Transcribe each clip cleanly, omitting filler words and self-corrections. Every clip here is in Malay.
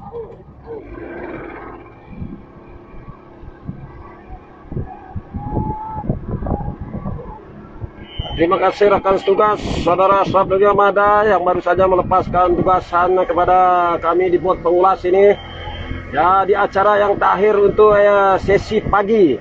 Terima kasih rekan tugas, saudara Swabda Yamada yang baru saja melepaskan tugasan kepada kami di bot pengulas ini. Ya, di acara yang terakhir untuk sesi pagi.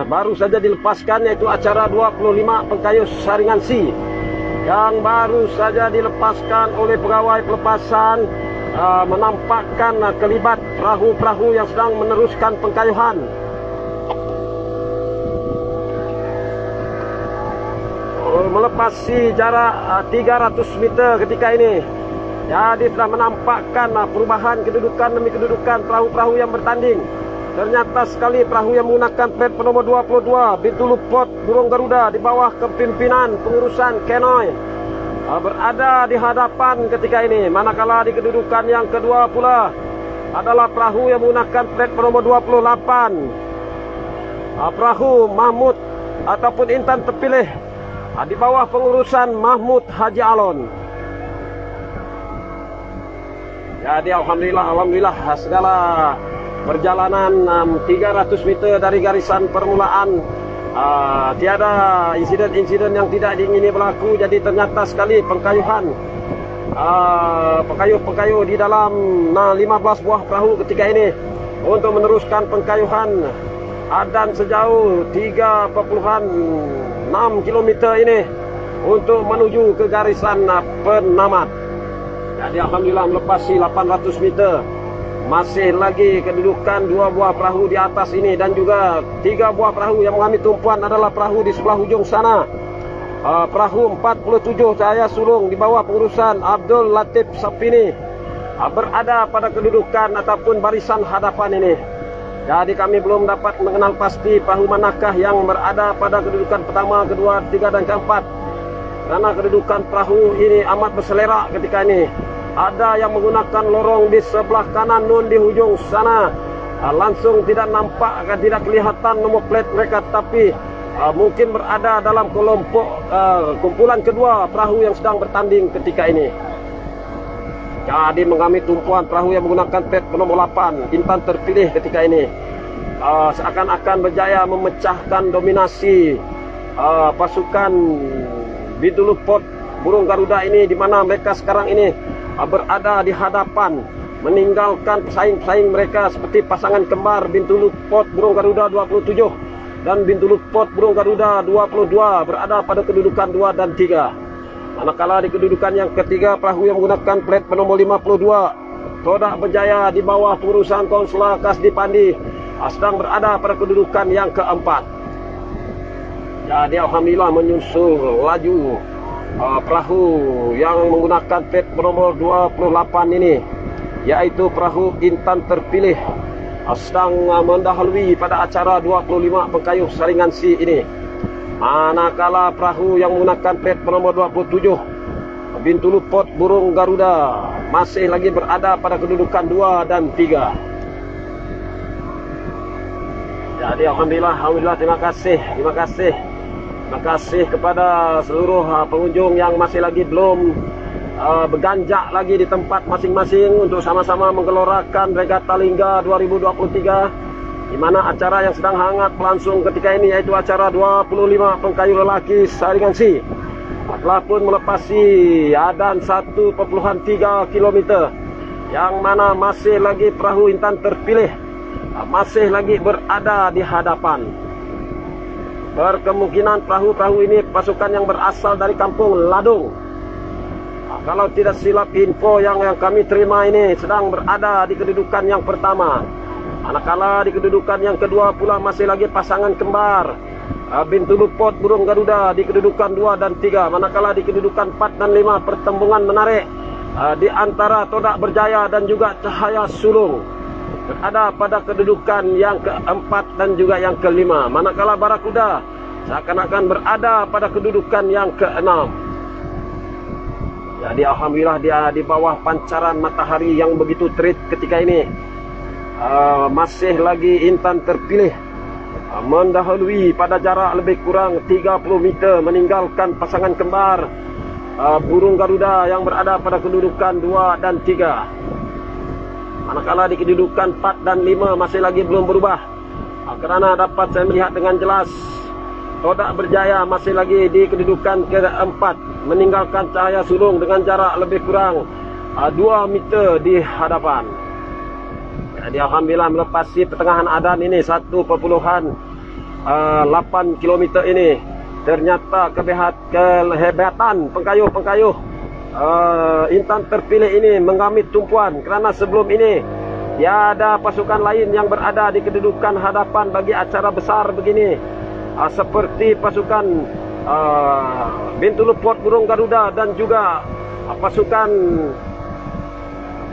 Baru saja dilepaskan, yaitu acara 25 pengkayuh saringan C yang baru saja dilepaskan oleh pegawai pelepasan, menampakkan kelibat perahu-perahu yang sedang meneruskan pengkayuhan. Melepasi jarak 300 meter ketika ini. Jadi telah menampakkan perubahan kedudukan demi kedudukan perahu-perahu yang bertanding. Ternyata sekali perahu yang menggunakan plat bernomor 22 Bintulu Port Burung Garuda di bawah kepimpinan pengurusan Kenoy berada di hadapan ketika ini. Manakala di kedudukan yang kedua pula adalah perahu yang menggunakan plat bernomor 28 perahu Mahmud ataupun Intan Terpilih di bawah pengurusan Mahmud Haji Alon. Jadi alhamdulillah segala perjalanan 300 meter dari garisan permulaan tiada insiden-insiden yang tidak diingini berlaku. Jadi ternyata sekali pengkayuhan pengkayuh di dalam 15 buah perahu ketika ini untuk meneruskan pengkayuhan dan sejauh 3,6 km ini untuk menuju ke garisan penamat. Jadi alhamdulillah melepasi 800 meter. Masih lagi kedudukan 2 buah perahu di atas ini dan juga 3 buah perahu yang mengambil tumpuan adalah perahu di sebelah hujung sana. Perahu 47 Cahaya Sulung di bawah pengurusan Abdul Latif Sapini berada pada kedudukan ataupun barisan hadapan ini. Jadi kami belum dapat mengenal pasti perahu manakah yang berada pada kedudukan pertama, kedua, ketiga dan keempat. Karena kedudukan perahu ini amat berselera ketika ini. Ada yang menggunakan lorong di sebelah kanan nun di hujung sana. Langsung tidak nampak, tidak kelihatan nomor plat mereka, tapi mungkin berada dalam kelompok kumpulan kedua perahu yang sedang bertanding ketika ini. Jadi mengambil tumpuan perahu yang menggunakan plat nomor 8 Intan Terpilih ketika ini seakan-akan berjaya memecahkan dominasi pasukan Bintulu Port Burung Garuda ini, di mana mereka sekarang ini berada di hadapan, meninggalkan pesaing-pesaing mereka seperti pasangan kembar Bintulu Port Burung Garuda 27 dan Bintulu Port Burung Garuda 22 berada pada kedudukan 2 dan 3. Manakala di kedudukan yang ketiga perahu yang menggunakan plat bernomor 52 Todak Berjaya di bawah pengurusan Konsular Kasdi Pandi sedang berada pada kedudukan yang keempat. Jadi alhamdulillah menyusul laju perahu yang menggunakan plat bernomor 28 ini, yaitu perahu Intan Terpilih sedang mendahului pada acara 25 pengkayuh saringan C ini. Manakala perahu yang menggunakan plat bernomor 27 Bintulu Port Burung Garuda masih lagi berada pada kedudukan 2 dan 3. Jadi alhamdulillah terima kasih kepada seluruh pengunjung yang masih lagi belum berganjak lagi di tempat masing-masing untuk sama-sama menggelorakan Regata Lingga 2023, di mana acara yang sedang hangat berlangsung ketika ini, yaitu acara 25 pengkayuh lelaki saringan C telah pun melepasi dan 1,3 km, yang mana masih lagi perahu Intan Terpilih masih lagi berada di hadapan. Berkemungkinan perahu-perahu ini pasukan yang berasal dari kampung Ladung. Kalau tidak silap info yang kami terima ini sedang berada di kedudukan yang pertama. Manakala di kedudukan yang kedua pula masih lagi pasangan kembar Bintulu Port Burung Garuda di kedudukan 2 dan 3. Manakala di kedudukan 4 dan 5 pertembungan menarik di antara Todak Berjaya dan juga Cahaya Sulung berada pada kedudukan yang keempat dan juga yang kelima. Manakala Barakuda seakan-akan berada pada kedudukan yang keenam. Jadi alhamdulillah dia di bawah pancaran matahari yang begitu terik ketika ini. Masih lagi Intan Terpilih mendahului pada jarak lebih kurang 30 meter, meninggalkan pasangan kembar Burung Garuda yang berada pada kedudukan 2 dan 3. Manakala di kedudukan 4 dan 5 masih lagi belum berubah. Kerana dapat saya melihat dengan jelas Todak Berjaya masih lagi di kedudukan keempat, meninggalkan Cahaya Sulung dengan jarak lebih kurang 2 meter di hadapan. Jadi alhamdulillah melepasi pertengahan adan ini 1,8 km ini. Ternyata kehebatan pengkayuh-pengkayuh Intan Terpilih ini mengambil tumpuan, kerana sebelum ini tiada pasukan lain yang berada di kedudukan hadapan bagi acara besar begini, seperti pasukan Bintulu Port Burung Garuda dan juga pasukan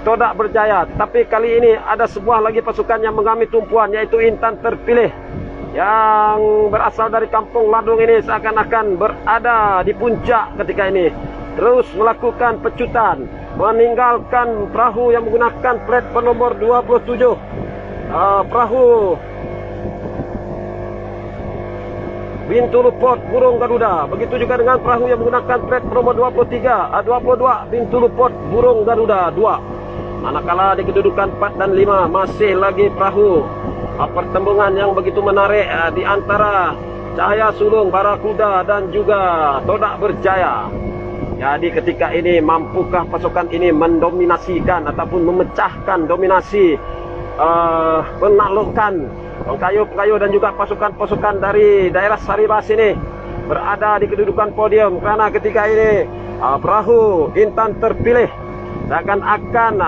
Todak Berjaya. Tapi kali ini ada sebuah lagi pasukan yang mengambil tumpuan, yaitu Intan Terpilih yang berasal dari Kampung Ladung ini seakan-akan berada di puncak ketika ini, terus melakukan pecutan, meninggalkan perahu yang menggunakan plat bernomor 27, perahu Bintulu Port Burung Garuda. Begitu juga dengan perahu yang menggunakan plat bernomor 22 Bintulu Port Burung Garuda 2. Manakala di kedudukan 4 dan 5 masih lagi perahu pertembungan yang begitu menarik di antara Cahaya Sulung, Barakuda dan juga Todak Berjaya. Jadi ketika ini mampukah pasukan ini mendominasikan ataupun memecahkan dominasi penaklukan pengkayuh-pengkayuh dan juga pasukan-pasukan dari daerah Saribas ini berada di kedudukan podium, kerana ketika ini perahu Intan Terpilih seakan-akan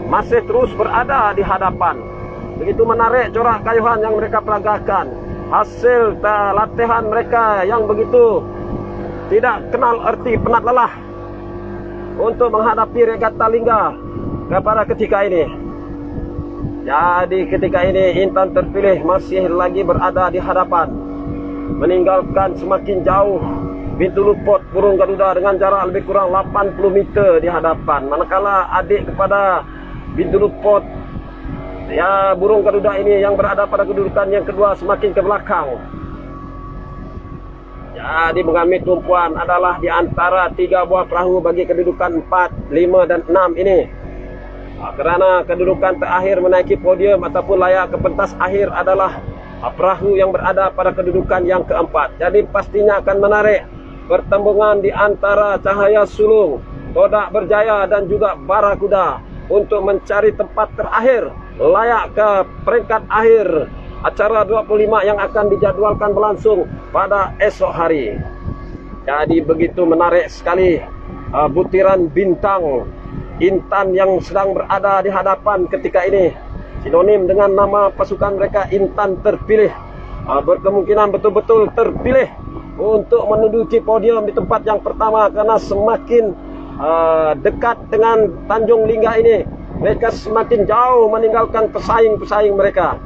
masih terus berada di hadapan. Begitu menarik corak kayuhan yang mereka peragakan, hasil latihan mereka yang begitu tidak kenal erti penat lelah untuk menghadapi regata Lingga kepada ketika ini. Jadi ketika ini Intan Terpilih masih lagi berada di hadapan, meninggalkan semakin jauh Bintulu Port Burung Garuda dengan jarak lebih kurang 80 meter di hadapan. Manakala adik kepada Bintulu Port Burung Garuda ini yang berada pada kedudukan yang kedua semakin ke belakang. Jadi mengambil tumpuan adalah di antara 3 buah perahu bagi kedudukan 4, 5 dan 6 ini. Kerana kedudukan terakhir menaiki podium ataupun layak ke pentas akhir adalah perahu yang berada pada kedudukan yang keempat. Jadi pastinya akan menarik pertembungan di antara Cahaya Sulung, Todak Berjaya dan juga Barakuda untuk mencari tempat terakhir layak ke peringkat akhir acara 25 yang akan dijadwalkan berlangsung pada esok hari. Jadi begitu menarik sekali butiran bintang Intan yang sedang berada di hadapan ketika ini. Sinonim dengan nama pasukan mereka Intan Terpilih, berkemungkinan betul-betul terpilih untuk menduduki podium di tempat yang pertama, karena semakin dekat dengan Tanjung Lingga ini, mereka semakin jauh meninggalkan pesaing-pesaing mereka.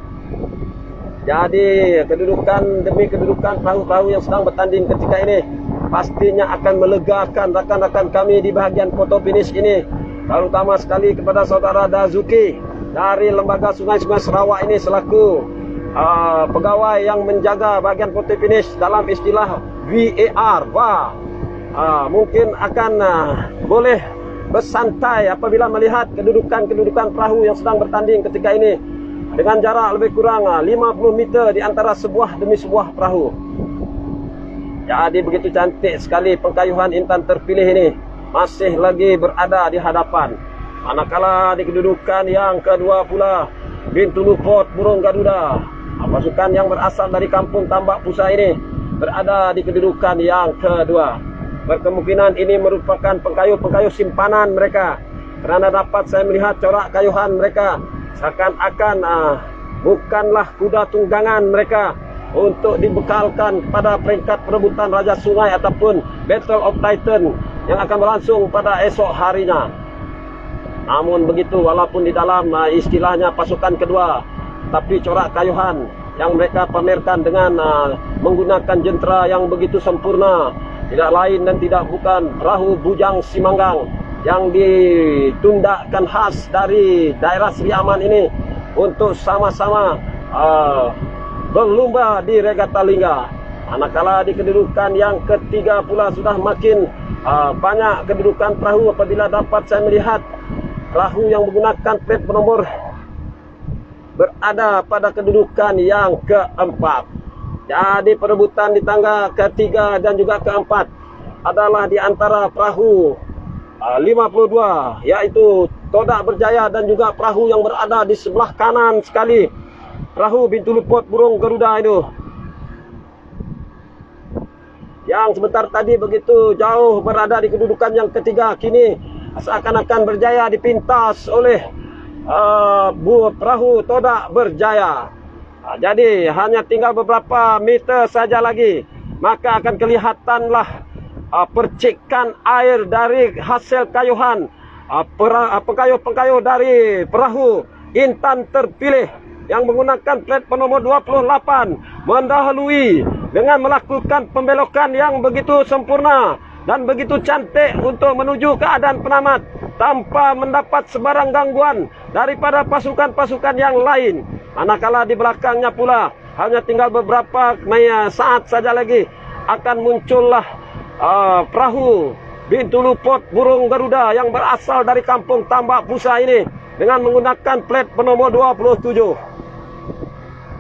Jadi kedudukan demi kedudukan perahu-perahu yang sedang bertanding ketika ini pastinya akan melegakan rakan-rakan kami di bahagian foto finish ini, terutama sekali kepada saudara Dazuki dari Lembaga Sungai-Sungai Sarawak ini selaku pegawai yang menjaga bahagian foto finish, dalam istilah VAR. Mungkin akan boleh bersantai apabila melihat kedudukan-kedudukan perahu yang sedang bertanding ketika ini dengan jarak lebih kurang 50 meter di antara sebuah demi sebuah perahu. Jadi begitu cantik sekali pengkayuhan Intan Terpilih ini masih lagi berada di hadapan. Manakala di kedudukan yang kedua pula Bintulu Port Burung Garuda, pasukan yang berasal dari Kampung Tambak Pusa ini berada di kedudukan yang kedua. Berkemungkinan ini merupakan pengkayuh-pengkayuh simpanan mereka, kerana dapat saya melihat corak kayuhan mereka seakan-akan bukanlah kuda tunggangan mereka untuk dibekalkan pada peringkat perebutan Raja Sungai ataupun Battle of Titan yang akan berlangsung pada esok harinya. Namun begitu, walaupun di dalam istilahnya pasukan kedua, tapi corak kayuhan yang mereka pamerkan dengan menggunakan jentera yang begitu sempurna, tidak lain dan tidak bukan perahu Bujang Simanggang yang ditundakkan khas dari daerah Sri Aman ini untuk sama-sama berlomba di regata Lingga. Manakala di kedudukan yang ketiga pula sudah makin banyak kedudukan perahu apabila dapat saya melihat perahu yang menggunakan plat bernomor berada pada kedudukan yang keempat. Jadi perebutan di tangga ketiga dan juga keempat adalah di antara perahu 52, yaitu Todak Berjaya dan juga perahu yang berada di sebelah kanan sekali, perahu Bintulupot Burung Garuda itu, yang sebentar tadi begitu jauh berada di kedudukan yang ketiga, kini seakan-akan berjaya dipintas oleh perahu Todak Berjaya. Jadi hanya tinggal beberapa meter saja lagi, maka akan kelihatanlah percikan air dari hasil kayuhan pengayuh dari perahu Intan terpilih yang menggunakan plat penomor 28 mendahului dengan melakukan pembelokan yang begitu sempurna dan begitu cantik untuk menuju keadaan penamat tanpa mendapat sebarang gangguan daripada pasukan-pasukan yang lain. Manakala di belakangnya pula hanya tinggal beberapa saat saja lagi akan muncullah perahu Bintulupot Burung Garuda yang berasal dari kampung Tambak Pusa ini dengan menggunakan plat penomor 27.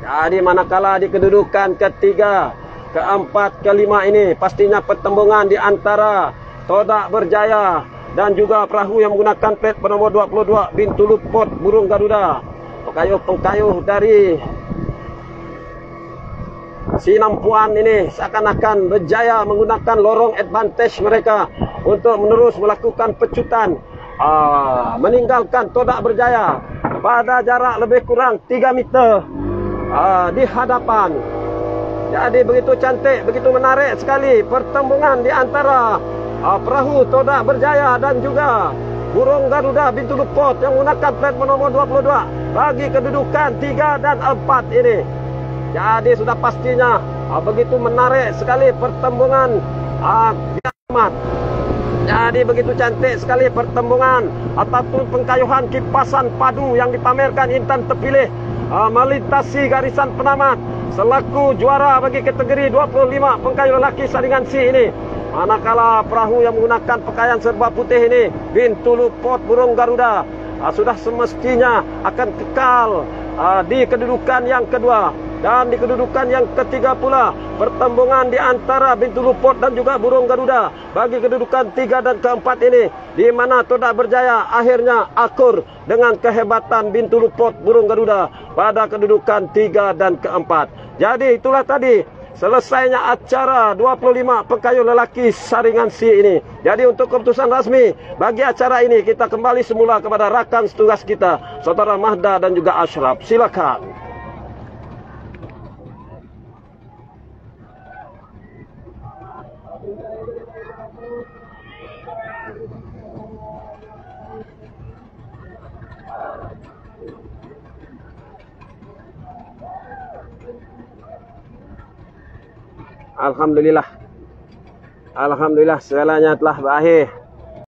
Jadi manakala di kedudukan ketiga, keempat, kelima ini pastinya pertembungan di antara Todak Berjaya dan juga perahu yang menggunakan plat penomor 22 Bintulupot Burung Garuda. Pengayuh-pengayuh dari Sinampuan ini seakan-akan berjaya menggunakan lorong advantage mereka untuk menerus melakukan pecutan, meninggalkan Todak Berjaya pada jarak lebih kurang 3 meter di hadapan. Jadi begitu cantik, begitu menarik sekali pertembungan di antara perahu Todak Berjaya dan juga Burung Garuda Bintulupot yang menggunakan plat nomor 22 bagi kedudukan 3 dan 4 ini. Jadi sudah pastinya begitu menarik sekali pertembungan kiamat. Jadi begitu cantik sekali pertembungan ataupun pengkayuhan kipasan padu yang dipamerkan Intan terpilih melintasi garisan penamat selaku juara bagi kategori 25 pengkayuh lelaki saringan C ini. Manakala perahu yang menggunakan pakaian serba putih ini, Bintulupot Burung Garuda, sudah semestinya akan kekal di kedudukan yang kedua. Dan di kedudukan yang ketiga pula, pertembungan di antara Bintulupot dan juga Burung Garuda bagi kedudukan 3 dan keempat ini, di mana Todak Berjaya akhirnya akur dengan kehebatan Bintulupot Burung Garuda pada kedudukan 3 dan keempat. Jadi itulah tadi selesainya acara 25 pengkayuh lelaki saringan C ini. Jadi untuk keputusan rasmi bagi acara ini, kita kembali semula kepada rakan setugas kita, Saudara Mahda dan juga Ashraf. Silakan. Alhamdulillah, segalanya telah berakhir.